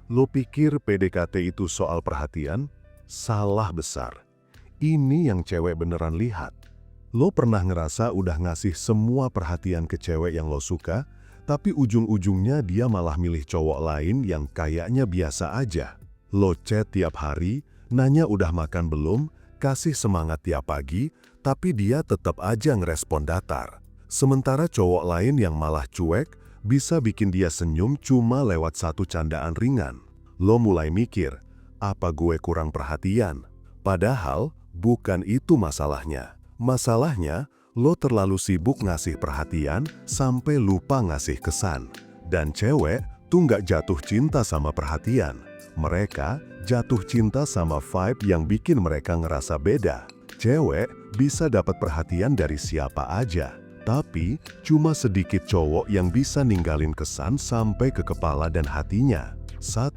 Lo pikir PDKT itu soal perhatian? Salah besar. Ini yang cewek beneran lihat. Lo pernah ngerasa udah ngasih semua perhatian ke cewek yang lo suka, tapi ujung-ujungnya dia malah milih cowok lain yang kayaknya biasa aja. Lo chat tiap hari, nanya udah makan belum, kasih semangat tiap pagi, tapi dia tetap aja ngerespon datar. Sementara cowok lain yang malah cuek, bisa bikin dia senyum cuma lewat satu candaan ringan. Lo mulai mikir, apa gue kurang perhatian? Padahal, bukan itu masalahnya. Masalahnya, lo terlalu sibuk ngasih perhatian sampai lupa ngasih kesan. Dan cewek tuh nggak jatuh cinta sama perhatian. Mereka jatuh cinta sama vibe yang bikin mereka ngerasa beda. Cewek bisa dapat perhatian dari siapa aja. Tapi, cuma sedikit cowok yang bisa ninggalin kesan sampai ke kepala dan hatinya. 1.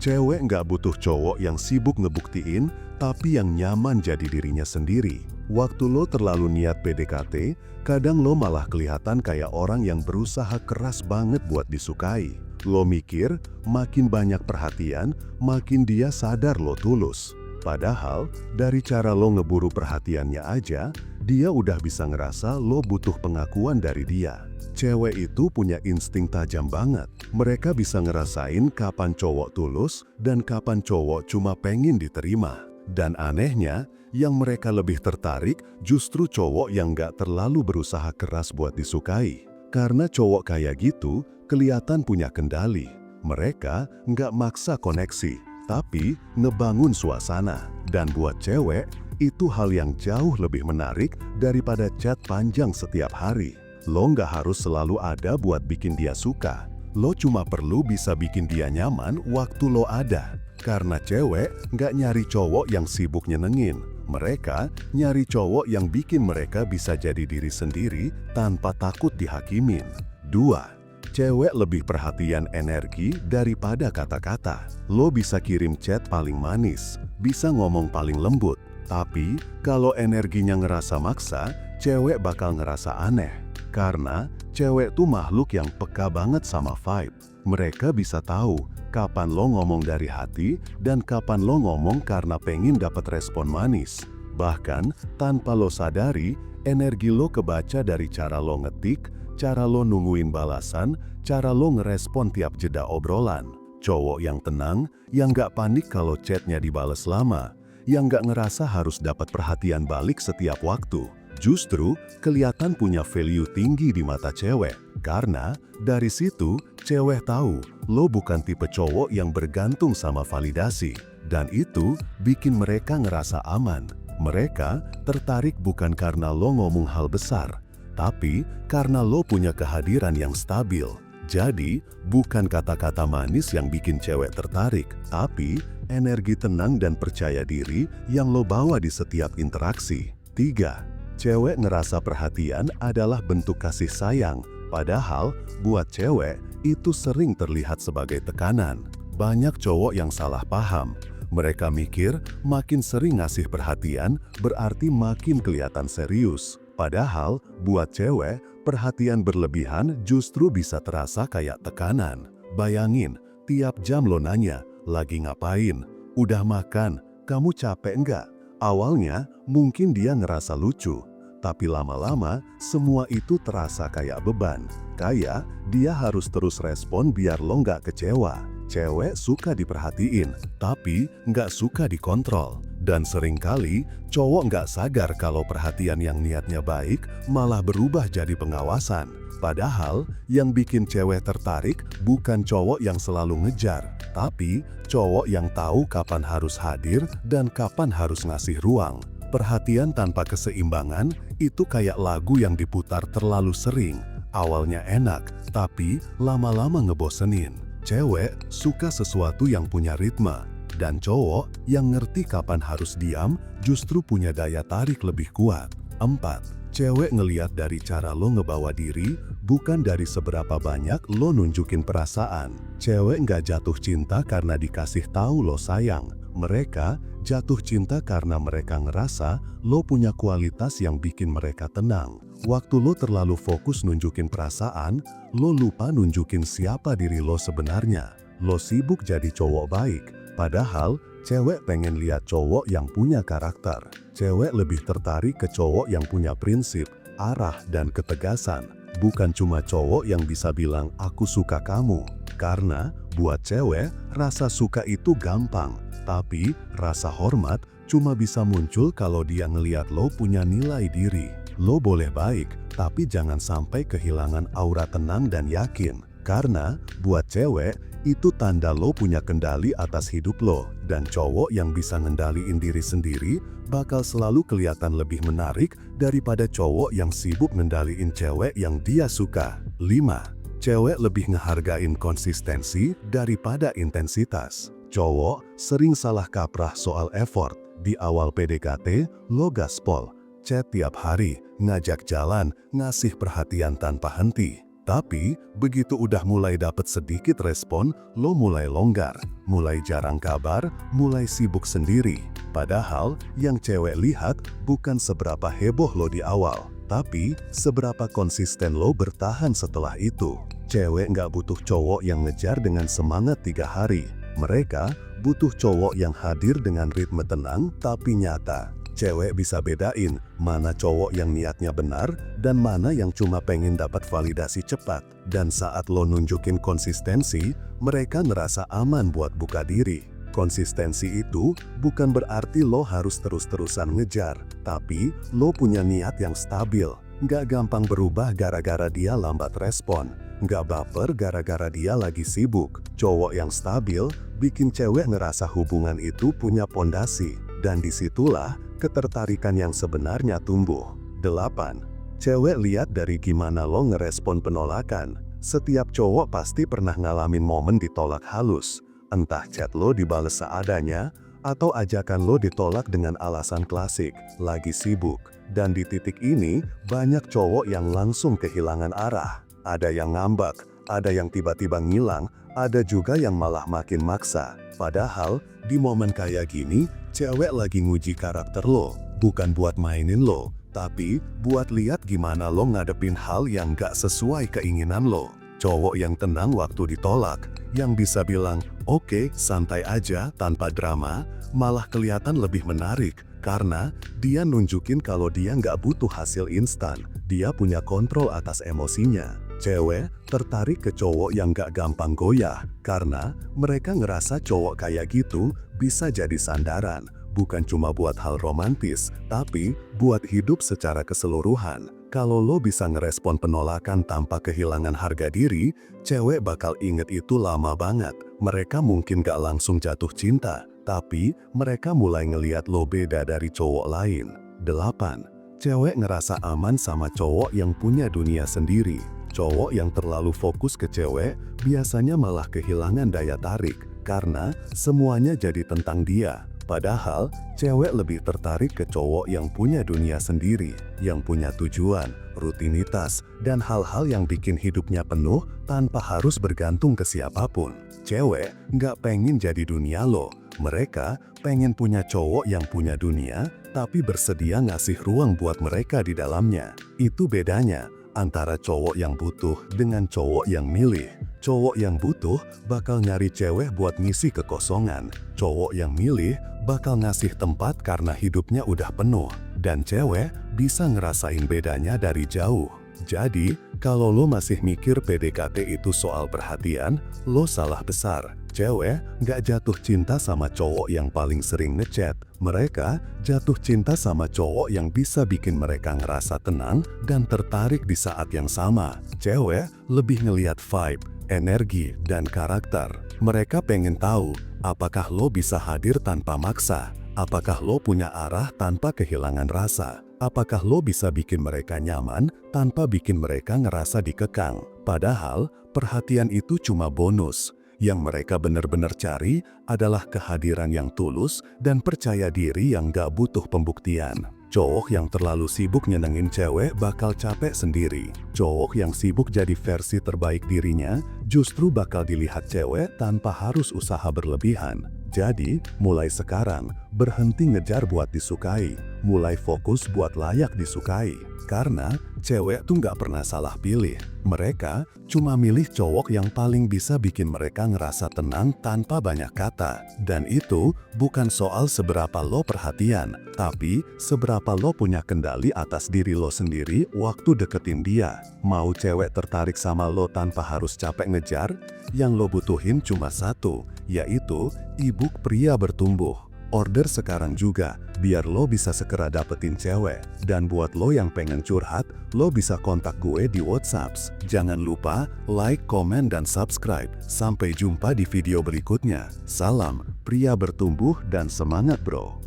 Cewek nggak butuh cowok yang sibuk ngebuktiin, tapi yang nyaman jadi dirinya sendiri. Waktu lo terlalu niat PDKT, kadang lo malah kelihatan kayak orang yang berusaha keras banget buat disukai. Lo mikir, makin banyak perhatian, makin dia sadar lo tulus. Padahal, dari cara lo ngeburu perhatiannya aja, dia udah bisa ngerasa lo butuh pengakuan dari dia. Cewek itu punya insting tajam banget. Mereka bisa ngerasain kapan cowok tulus dan kapan cowok cuma pengen diterima. Dan anehnya, yang mereka lebih tertarik justru cowok yang gak terlalu berusaha keras buat disukai. Karena cowok kayak gitu, kelihatan punya kendali. Mereka nggak maksa koneksi, tapi ngebangun suasana. Dan buat cewek, itu hal yang jauh lebih menarik daripada chat panjang setiap hari. Lo nggak harus selalu ada buat bikin dia suka. Lo cuma perlu bisa bikin dia nyaman waktu lo ada. Karena cewek nggak nyari cowok yang sibuk nyenengin. Mereka nyari cowok yang bikin mereka bisa jadi diri sendiri tanpa takut dihakimin. 2. Cewek lebih perhatian energi daripada kata-kata. Lo bisa kirim chat paling manis, bisa ngomong paling lembut. Tapi kalau energinya ngerasa maksa, cewek bakal ngerasa aneh. Karena cewek tuh makhluk yang peka banget sama vibe. Mereka bisa tahu kapan lo ngomong dari hati dan kapan lo ngomong karena pengen dapat respon manis. Bahkan, tanpa lo sadari, energi lo kebaca dari cara lo ngetik, cara lo nungguin balasan, cara lo ngerespon tiap jeda obrolan. Cowok yang tenang, yang gak panik kalau chatnya dibales lama, yang gak ngerasa harus dapat perhatian balik setiap waktu. Justru kelihatan punya value tinggi di mata cewek. Karena dari situ, cewek tahu lo bukan tipe cowok yang bergantung sama validasi. Dan itu bikin mereka ngerasa aman. Mereka tertarik bukan karena lo ngomong hal besar, tapi karena lo punya kehadiran yang stabil. Jadi, bukan kata-kata manis yang bikin cewek tertarik, tapi energi tenang dan percaya diri yang lo bawa di setiap interaksi. 3. Cewek ngerasa perhatian adalah bentuk kasih sayang, padahal buat cewek itu sering terlihat sebagai tekanan. Banyak cowok yang salah paham. Mereka mikir makin sering ngasih perhatian berarti makin kelihatan serius. Padahal buat cewek, perhatian berlebihan justru bisa terasa kayak tekanan. Bayangin, tiap jam lo nanya, lagi ngapain? Udah makan? Kamu capek enggak? Awalnya mungkin dia ngerasa lucu. Tapi lama-lama, semua itu terasa kayak beban. Kayak dia harus terus respon biar lo nggak kecewa. Cewek suka diperhatiin, tapi nggak suka dikontrol. Dan seringkali, cowok nggak sadar kalau perhatian yang niatnya baik malah berubah jadi pengawasan. Padahal, yang bikin cewek tertarik bukan cowok yang selalu ngejar, tapi cowok yang tahu kapan harus hadir dan kapan harus ngasih ruang. Perhatian tanpa keseimbangan itu kayak lagu yang diputar terlalu sering. Awalnya enak, tapi lama-lama ngebosenin. Cewek suka sesuatu yang punya ritme, dan cowok yang ngerti kapan harus diam justru punya daya tarik lebih kuat. 4. Cewek ngeliat dari cara lo ngebawa diri, bukan dari seberapa banyak lo nunjukin perasaan. Cewek nggak jatuh cinta karena dikasih tahu lo sayang. Mereka jatuh cinta karena mereka ngerasa lo punya kualitas yang bikin mereka tenang. Waktu lo terlalu fokus nunjukin perasaan, lo lupa nunjukin siapa diri lo sebenarnya. lo sibuk jadi cowok baik. Padahal, cewek pengen lihat cowok yang punya karakter. Cewek lebih tertarik ke cowok yang punya prinsip, arah, dan ketegasan. Bukan cuma cowok yang bisa bilang, aku suka kamu. Karena, buat cewek, rasa suka itu gampang. Tapi, rasa hormat cuma bisa muncul kalau dia ngeliat lo punya nilai diri. Lo boleh baik, tapi jangan sampai kehilangan aura tenang dan yakin. Karena, buat cewek, itu tanda lo punya kendali atas hidup lo. Dan cowok yang bisa ngendaliin diri sendiri, bakal selalu kelihatan lebih menarik daripada cowok yang sibuk ngendaliin cewek yang dia suka. 5. Cewek lebih ngehargain konsistensi daripada intensitas. Cowok sering salah kaprah soal effort. Di awal PDKT, lo gaspol, chat tiap hari, ngajak jalan, ngasih perhatian tanpa henti. Tapi, begitu udah mulai dapet sedikit respon, lo mulai longgar, mulai jarang kabar, mulai sibuk sendiri. Padahal, yang cewek lihat bukan seberapa heboh lo di awal, tapi seberapa konsisten lo bertahan setelah itu. Cewek nggak butuh cowok yang ngejar dengan semangat 3 hari. Mereka butuh cowok yang hadir dengan ritme tenang tapi nyata. Cewek bisa bedain mana cowok yang niatnya benar dan mana yang cuma pengen dapat validasi cepat. Dan saat lo nunjukin konsistensi, mereka ngerasa aman buat buka diri. Konsistensi itu bukan berarti lo harus terus-terusan ngejar, tapi lo punya niat yang stabil. Nggak gampang berubah gara-gara dia lambat respon. Nggak baper gara-gara dia lagi sibuk. Cowok yang stabil bikin cewek ngerasa hubungan itu punya pondasi. Dan disitulah ketertarikan yang sebenarnya tumbuh. 8. Cewek lihat dari gimana lo ngerespon penolakan. Setiap cowok pasti pernah ngalamin momen ditolak halus. Entah chat lo dibales seadanya, atau ajakan lo ditolak dengan alasan klasik, lagi sibuk. Dan di titik ini, banyak cowok yang langsung kehilangan arah. Ada yang ngambek, ada yang tiba-tiba ngilang, ada juga yang malah makin maksa. Padahal, di momen kayak gini, cewek lagi nguji karakter lo, bukan buat mainin lo, tapi buat lihat gimana lo ngadepin hal yang gak sesuai keinginan lo. Cowok yang tenang waktu ditolak, yang bisa bilang, oke, santai aja tanpa drama, malah kelihatan lebih menarik. Karena dia nunjukin kalau dia nggak butuh hasil instan, dia punya kontrol atas emosinya. Cewek tertarik ke cowok yang nggak gampang goyah, karena mereka ngerasa cowok kayak gitu bisa jadi sandaran, bukan cuma buat hal romantis, tapi buat hidup secara keseluruhan. Kalau lo bisa ngerespon penolakan tanpa kehilangan harga diri, cewek bakal inget itu lama banget. Mereka mungkin gak langsung jatuh cinta, tapi mereka mulai ngeliat lo beda dari cowok lain. 8. Cewek ngerasa aman sama cowok yang punya dunia sendiri. Cowok yang terlalu fokus ke cewek biasanya malah kehilangan daya tarik, karena semuanya jadi tentang dia. Padahal, cewek lebih tertarik ke cowok yang punya dunia sendiri, yang punya tujuan, rutinitas, dan hal-hal yang bikin hidupnya penuh tanpa harus bergantung ke siapapun. Cewek nggak pengen jadi dunia lo. Mereka pengen punya cowok yang punya dunia, tapi bersedia ngasih ruang buat mereka di dalamnya. Itu bedanya antara cowok yang butuh dengan cowok yang milih. Cowok yang butuh bakal nyari cewek buat ngisi kekosongan. Cowok yang milih bakal ngasih tempat karena hidupnya udah penuh. Dan cewek bisa ngerasain bedanya dari jauh. Jadi, kalau lo masih mikir PDKT itu soal perhatian, lo salah besar. Cewek nggak jatuh cinta sama cowok yang paling sering ngechat. Mereka jatuh cinta sama cowok yang bisa bikin mereka ngerasa tenang dan tertarik di saat yang sama. Cewek lebih ngeliat vibe, energi, dan karakter. Mereka pengen tahu, apakah lo bisa hadir tanpa maksa? Apakah lo punya arah tanpa kehilangan rasa? Apakah lo bisa bikin mereka nyaman tanpa bikin mereka ngerasa dikekang? Padahal, perhatian itu cuma bonus. Yang mereka benar-benar cari adalah kehadiran yang tulus dan percaya diri yang gak butuh pembuktian. Cowok yang terlalu sibuk nyenengin cewek bakal capek sendiri. Cowok yang sibuk jadi versi terbaik dirinya justru bakal dilihat cewek tanpa harus usaha berlebihan. Jadi, mulai sekarang, berhenti ngejar buat disukai. mulai fokus buat layak disukai. Karena cewek tuh nggak pernah salah pilih. Mereka cuma milih cowok yang paling bisa bikin mereka ngerasa tenang tanpa banyak kata. Dan itu bukan soal seberapa lo perhatian, tapi seberapa lo punya kendali atas diri lo sendiri waktu deketin dia. Mau cewek tertarik sama lo tanpa harus capek ngejar, yang lo butuhin cuma satu, yaitu e-book Pria Bertumbuh. Order sekarang juga, biar lo bisa segera dapetin cewek. Dan buat lo yang pengen curhat, lo bisa kontak gue di WhatsApp. Jangan lupa like, komen, dan subscribe. Sampai jumpa di video berikutnya. Salam, pria bertumbuh dan semangat bro.